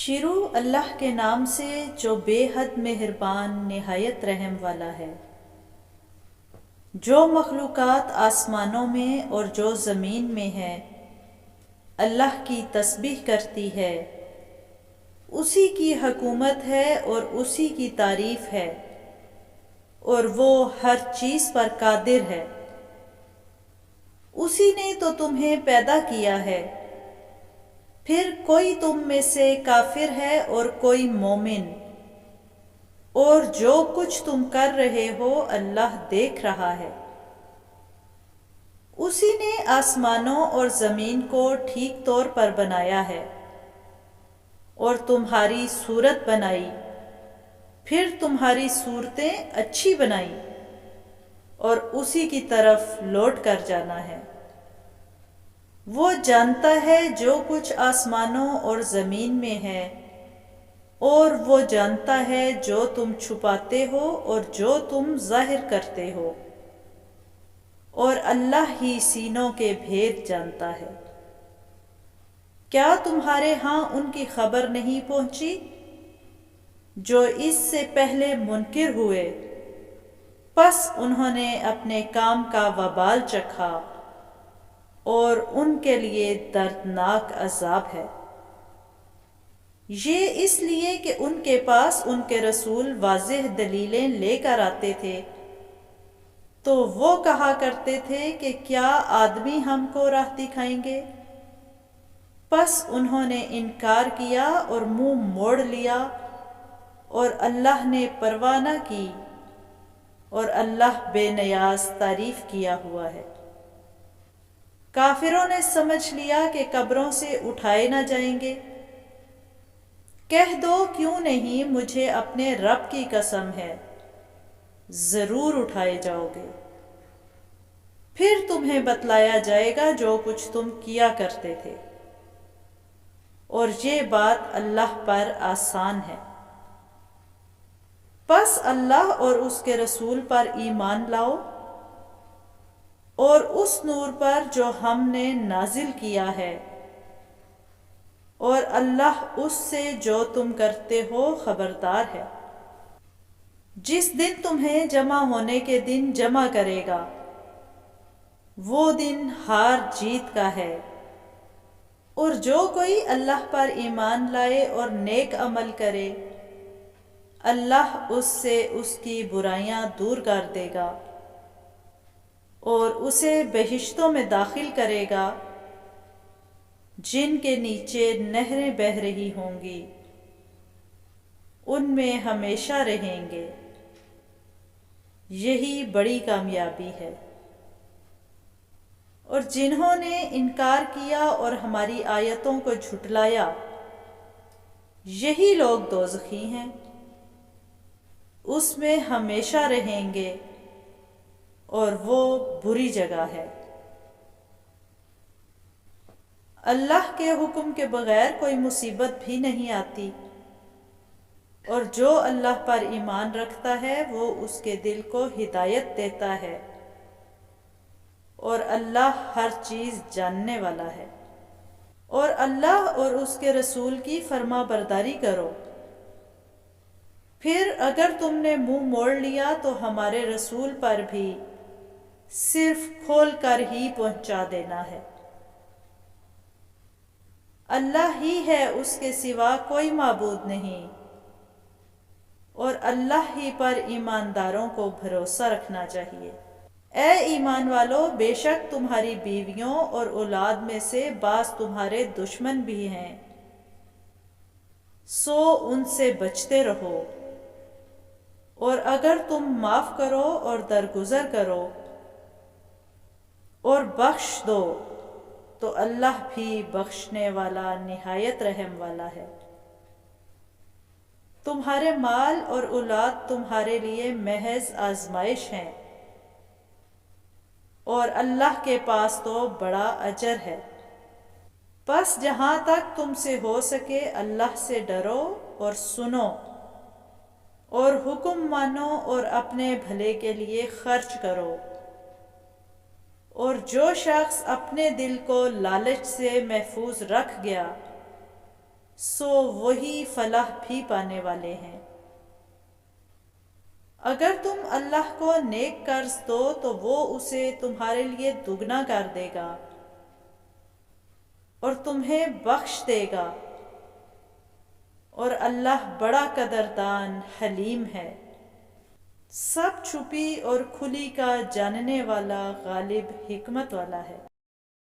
شروع اللہ کے نام سے جو بے حد مہربان نہایت رحم والا ہے۔ جو مخلوقات آسمانوں میں اور جو زمین میں ہے اللہ کی تسبیح کرتی ہے، اسی کی حکومت ہے اور اسی کی تعریف ہے، اور وہ ہر چیز پر قادر ہے۔ اسی نے تو تمہیں پیدا کیا ہے، پھر کوئی تم میں سے کافر ہے اور کوئی مومن، اور جو کچھ تم کر رہے ہو اللہ دیکھ رہا ہے۔ اسی نے آسمانوں اور زمین کو ٹھیک طور پر بنایا ہے اور تمہاری صورت بنائی، پھر تمہاری صورتیں اچھی بنائی، اور اسی کی طرف لوٹ کر جانا ہے۔ وہ جانتا ہے جو کچھ آسمانوں اور زمین میں ہے، اور وہ جانتا ہے جو تم چھپاتے ہو اور جو تم ظاہر کرتے ہو، اور اللہ ہی سینوں کے بھید جانتا ہے۔ کیا تمہارے ہاں ان کی خبر نہیں پہنچی جو اس سے پہلے منکر ہوئے، پس انہوں نے اپنے کام کا وبال چکھا اور ان کے لیے دردناک عذاب ہے۔ یہ اس لیے کہ ان کے پاس ان کے رسول واضح دلیلیں لے کر آتے تھے، تو وہ کہا کرتے تھے کہ کیا آدمی ہم کو راہ دکھائیں گے؟ پس انہوں نے انکار کیا اور منہ موڑ لیا، اور اللہ نے پرواہ نہ کی، اور اللہ بے نیاز تعریف کیا ہوا ہے۔ کافروں نے سمجھ لیا کہ قبروں سے اٹھائے نہ جائیں گے۔ کہہ دو کیوں نہیں، مجھے اپنے رب کی قسم ہے ضرور اٹھائے جاؤ گے، پھر تمہیں بتلایا جائے گا جو کچھ تم کیا کرتے تھے، اور یہ بات اللہ پر آسان ہے۔ پس اللہ اور اس کے رسول پر ایمان لاؤ، اور اس نور پر جو ہم نے نازل کیا ہے، اور اللہ اس سے جو تم کرتے ہو خبردار ہے۔ جس دن تمہیں جمع ہونے کے دن جمع کرے گا، وہ دن ہار جیت کا ہے، اور جو کوئی اللہ پر ایمان لائے اور نیک عمل کرے اللہ اس سے اس کی برائیاں دور کر دے گا اور اسے بہشتوں میں داخل کرے گا جن کے نیچے نہریں بہہ رہی ہوں گی، ان میں ہمیشہ رہیں گے۔ یہی بڑی کامیابی ہے۔ اور جنہوں نے انکار کیا اور ہماری آیتوں کو جھٹلایا، یہی لوگ دوزخی ہیں، اس میں ہمیشہ رہیں گے، اور وہ بری جگہ ہے۔ اللہ کے حکم کے بغیر کوئی مصیبت بھی نہیں آتی، اور جو اللہ پر ایمان رکھتا ہے وہ اس کے دل کو ہدایت دیتا ہے، اور اللہ ہر چیز جاننے والا ہے۔ اور اللہ اور اس کے رسول کی فرما برداری کرو، پھر اگر تم نے منہ موڑ لیا تو ہمارے رسول پر بھی صرف کھول کر ہی پہنچا دینا ہے۔ اللہ ہی ہے، اس کے سوا کوئی معبود نہیں، اور اللہ ہی پر ایمانداروں کو بھروسہ رکھنا چاہیے۔ اے ایمان والو، بے شک تمہاری بیویوں اور اولاد میں سے بعض تمہارے دشمن بھی ہیں، سو ان سے بچتے رہو، اور اگر تم معاف کرو اور درگزر کرو اور بخش دو تو اللہ بھی بخشنے والا نہایت رحم والا ہے۔ تمہارے مال اور اولاد تمہارے لیے محض آزمائش ہیں، اور اللہ کے پاس تو بڑا اجر ہے۔ پس جہاں تک تم سے ہو سکے اللہ سے ڈرو اور سنو، اور حکم مانو اور اپنے بھلے کے لیے خرچ کرو۔ اور جو شخص اپنے دل کو لالچ سے محفوظ رکھ گیا سو وہی فلاح بھی پانے والے ہیں۔ اگر تم اللہ کو نیک قرض دو تو وہ اسے تمہارے لیے دگنا کر دے گا اور تمہیں بخش دے گا، اور اللہ بڑا قدردان حلیم ہے۔ سب چھپی اور کھلی کا جاننے والا، غالب، حکمت والا ہے۔